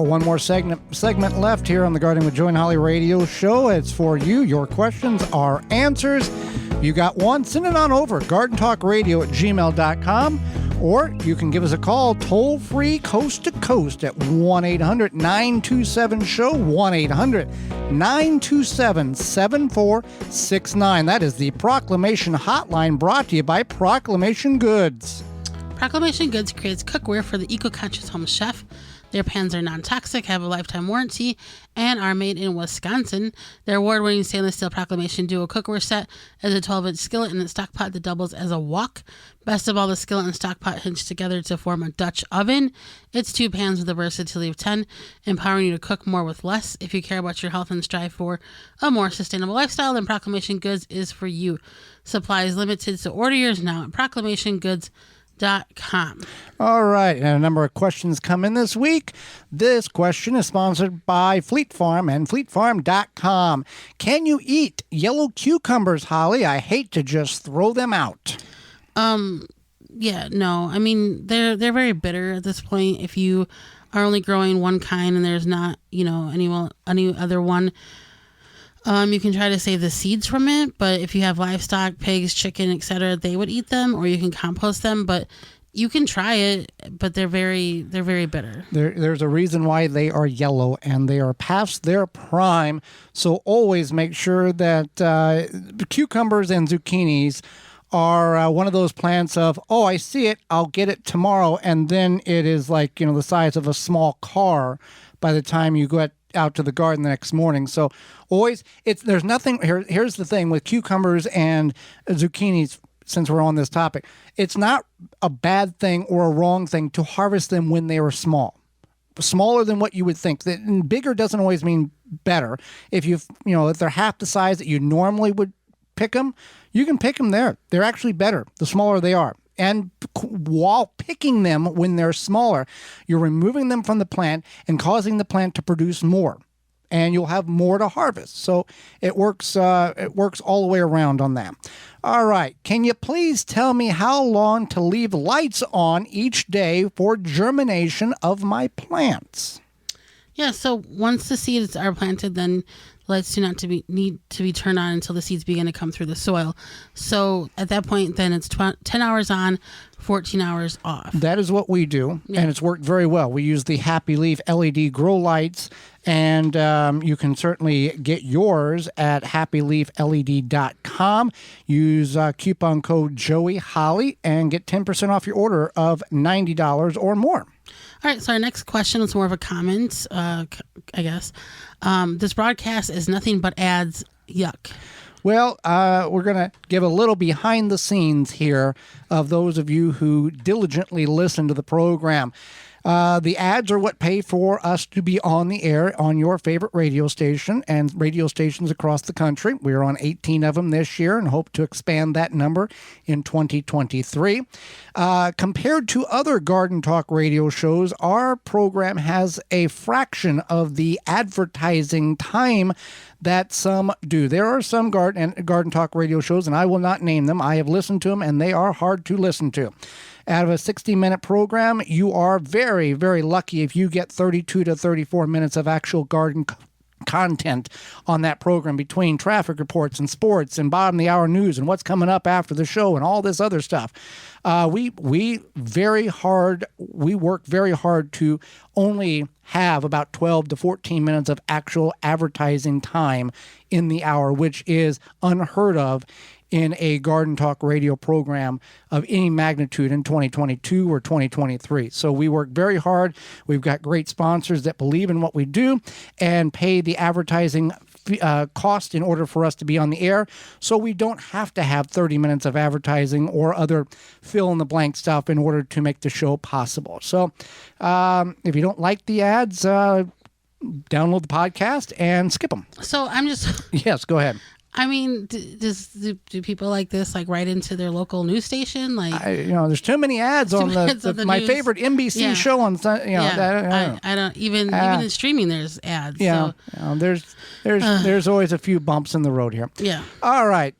One more segment left here on the Gardening with Joy and Holly radio show. It's for you. Your questions, our answers. You got one? Send it on over. gardentalkradio@gmail.com. Or you can give us a call toll-free coast to coast at 1-800-927-SHOW, 1-800-927-7469. That is the Proclamation Hotline, brought to you by Proclamation Goods. Proclamation Goods creates cookware for the eco-conscious home chef. Their pans are non-toxic, have a lifetime warranty, and are made in Wisconsin. Their award-winning stainless steel Proclamation Duo cookware set is a 12-inch skillet and a stock pot that doubles as a wok. Best of all, the skillet and stock pot hinge together to form a Dutch oven. It's 2 pans with a versatility of 10, empowering you to cook more with less. If you care about your health and strive for a more sustainable lifestyle, then Proclamation Goods is for you. Supply is limited, so order yours now at proclamationgoods.com. All right, and a number of questions come in this week. This question is sponsored by Fleet Farm and fleetfarm.com. Can you eat yellow cucumbers, Holly? I hate to just throw them out. Yeah, no. I mean, they're very bitter at this point. If you are only growing one kind and there's not, any other one, you can try to save the seeds from it, but if you have livestock, pigs, chicken, etc., they would eat them, or you can compost them, but you can try it, but they're very bitter. There's a reason why they are yellow, and they are past their prime, so always make sure that cucumbers and zucchinis are one of those plants of, oh, I see it, I'll get it tomorrow, and then it is like, the size of a small car by the time you go out to the garden the next morning. So always, there's nothing, here's the thing with cucumbers and zucchinis, since we're on this topic, it's not a bad thing or a wrong thing to harvest them when they are small. Smaller than what you would think. And bigger doesn't always mean better. If if they're half the size that you normally would pick them, you can pick them there. They're actually better the smaller they are. And while picking them when they're smaller, you're removing them from the plant and causing the plant to produce more, and you'll have more to harvest. So it works. It works all the way around on that. All right. Can you please tell me how long to leave lights on each day for germination of my plants? Yeah. So once the seeds are planted, then lights do not need to be turned on until the seeds begin to come through the soil. So at that point, then it's 10 hours on, 14 hours off. That is what we do, and it's worked very well. We use the Happy Leaf LED grow lights, and you can certainly get yours at happyleafled.com. Use coupon code JoeyHolly and get 10% off your order of $90 or more. All right, so our next question is more of a comment, I guess. This broadcast is nothing but ads. Yuck. Well, we're going to give a little behind the scenes here of those of you who diligently listen to the program. The ads are what pay for us to be on the air on your favorite radio station and radio stations across the country. We are on 18 of them this year and hope to expand that number in 2023. Compared to other Garden Talk radio shows, our program has a fraction of the advertising time that some do. There are some Garden Talk radio shows, and I will not name them. I have listened to them, and they are hard to listen to. Out of a 60-minute program, you are very, very lucky if you get 32 to 34 minutes of actual garden content on that program between traffic reports and sports and bottom of the hour news and what's coming up after the show and all this other stuff. We work very hard to only have about 12 to 14 minutes of actual advertising time in the hour, which is unheard of in a Garden Talk radio program of any magnitude in 2022 or 2023. So we work very hard. We've got great sponsors that believe in what we do and pay the advertising cost in order for us to be on the air. So we don't have to have 30 minutes of advertising or other fill-in-the-blank stuff in order to make the show possible. So if you don't like the ads, download the podcast and skip them. So I'm just... Yes, go ahead. I mean, do people like this like right into their local news station? Like, there's too many ads on my news. favorite NBC show on I don't even in streaming there's ads. Yeah, so. there's always a few bumps in the road here. Yeah. All right.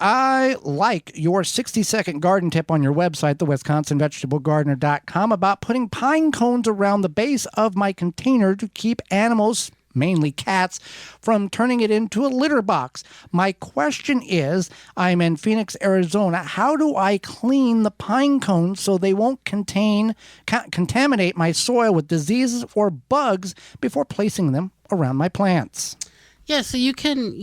I like your 60-second garden tip on your website, the WisconsinVegetableGardener.com, about putting pine cones around the base of my container to keep animals, mainly cats, from turning it into a litter box. My question is, I'm in Phoenix, Arizona. How do I clean the pine cones so they won't contaminate my soil with diseases or bugs before placing them around my plants? Yeah, so you can,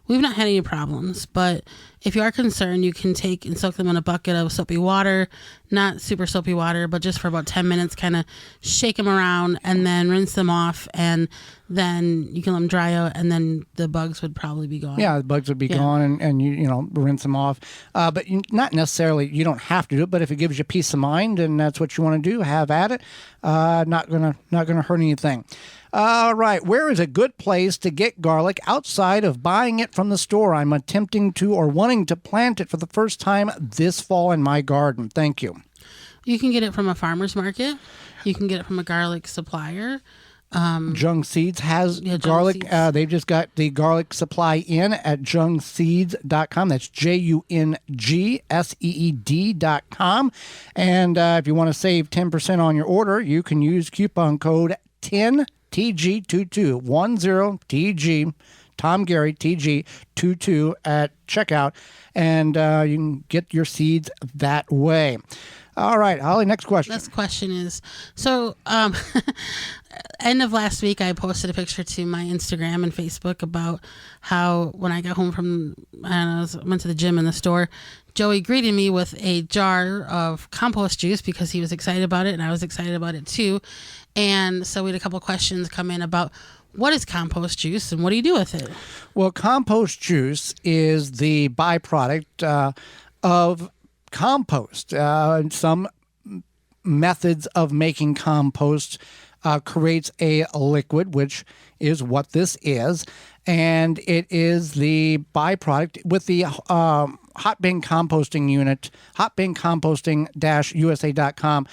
we've not had any problems, but if you are concerned, you can take and soak them in a bucket of soapy water, not super soapy water, but just for about 10 minutes, kind of shake them around and then rinse them off, and then you can let them dry out, and then the bugs would probably be gone. Yeah, the bugs would be gone, and you rinse them off. But not necessarily, you don't have to do it, but if it gives you peace of mind and that's what you want to do, have at it. Not gonna hurt anything. All right, where is a good place to get garlic outside of buying it from the store? I'm attempting to or wanting to plant it for the first time this fall in my garden. Thank you. You can get it from a farmer's market. You can get it from a garlic supplier. Jung Seeds has garlic. Seeds. They've just got the garlic supply in at jungseeds.com. That's JUNGSEED.com. And if you want to save 10% on your order, you can use coupon code 10TG22, 10TG, Tom Gary TG22 at checkout, and you can get your seeds that way. All right, Holly, next question. Next question is, so end of last week, I posted a picture to my Instagram and Facebook about how when I got home from, I went to the gym in the store, Joey greeted me with a jar of compost juice because he was excited about it, and I was excited about it too. And so we had a couple questions come in about what is compost juice and what do you do with it? Well, compost juice is the byproduct of compost. Some methods of making compost creates a liquid, which is what this is, and it is the byproduct with the hot bin composting unit, hotbincomposting-usa.com.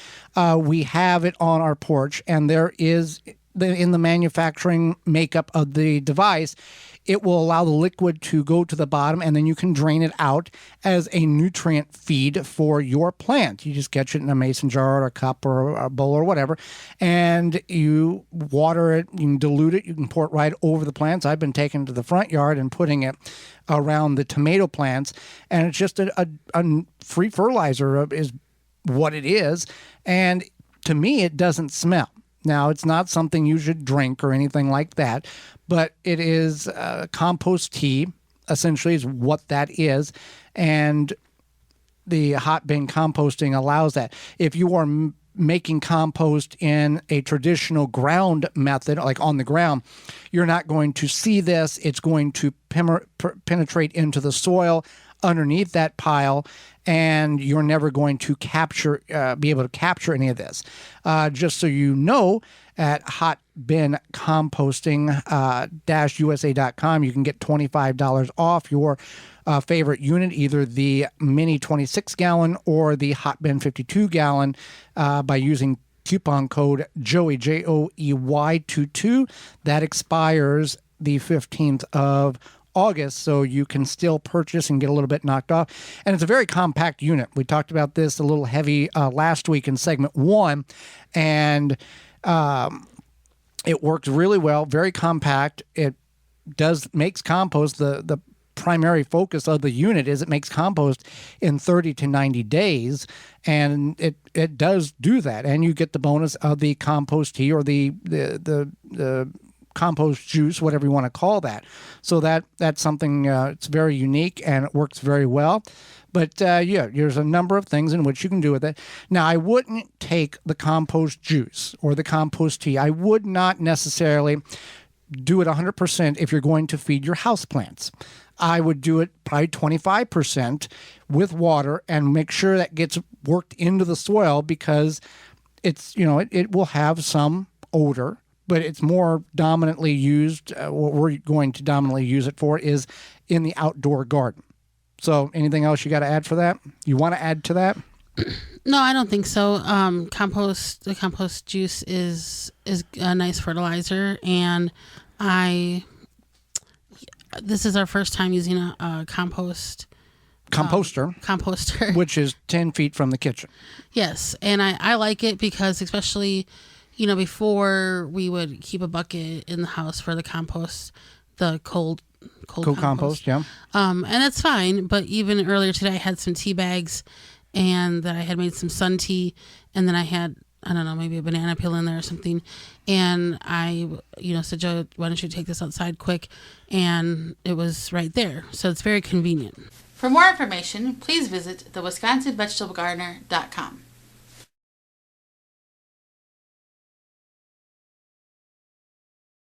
We have it on our porch, and there is in the manufacturing makeup of the device, it will allow the liquid to go to the bottom, and then you can drain it out as a nutrient feed for your plant. You just get it in a mason jar or a cup or a bowl or whatever, and you water it, you can dilute it, you can pour it right over the plants. I've been taking it to the front yard and putting it around the tomato plants, and it's just a free fertilizer is what it is, and to me, it doesn't smell. Now, it's not something you should drink or anything like that, but it is compost tea, essentially, is what that is. And the hot bin composting allows that. If you are making compost in a traditional ground method, like on the ground, you're not going to see this. It's going to penetrate into the soil underneath that pile, and you're never going to be able to capture any of this. Just so you know, at hotbincomposting-usa.com, you can get $25 off your favorite unit, either the mini 26-gallon or the hot bin 52-gallon, by using coupon code Joey, JOEY22. That expires the 15th of August, so you can still purchase and get a little bit knocked off. And it's a very compact unit. We talked about this a little heavy last week in segment 1, and it works really well, very compact. It makes compost. The primary focus of the unit is it makes compost in 30 to 90 days, and it does do that. And you get the bonus of the compost tea or the compost juice, whatever you want to call that. So that's something, it's very unique and it works very well. But there's a number of things in which you can do with it. Now, I wouldn't take the compost juice or the compost tea. I would not necessarily do it 100% if you're going to feed your houseplants. I would do it probably 25% with water and make sure that gets worked into the soil, because it's, it will have some odor, but it's more dominantly used. What we're going to dominantly use it for is in the outdoor garden. So anything else you got to add for that? You want to add to that? No, I don't think so. The compost juice is a nice fertilizer, and this is our first time using a composter, which is 10 feet from the kitchen. Yes, and I like it because especially, before we would keep a bucket in the house for the compost, the cold compost, yeah. And it's fine, but even earlier today I had some tea bags and that I had made some sun tea, and then I had, I don't know, maybe a banana peel in there or something. And I, said, Joe, why don't you take this outside quick? And it was right there. So it's very convenient. For more information, please visit thewisconsinvegetablegardener.com.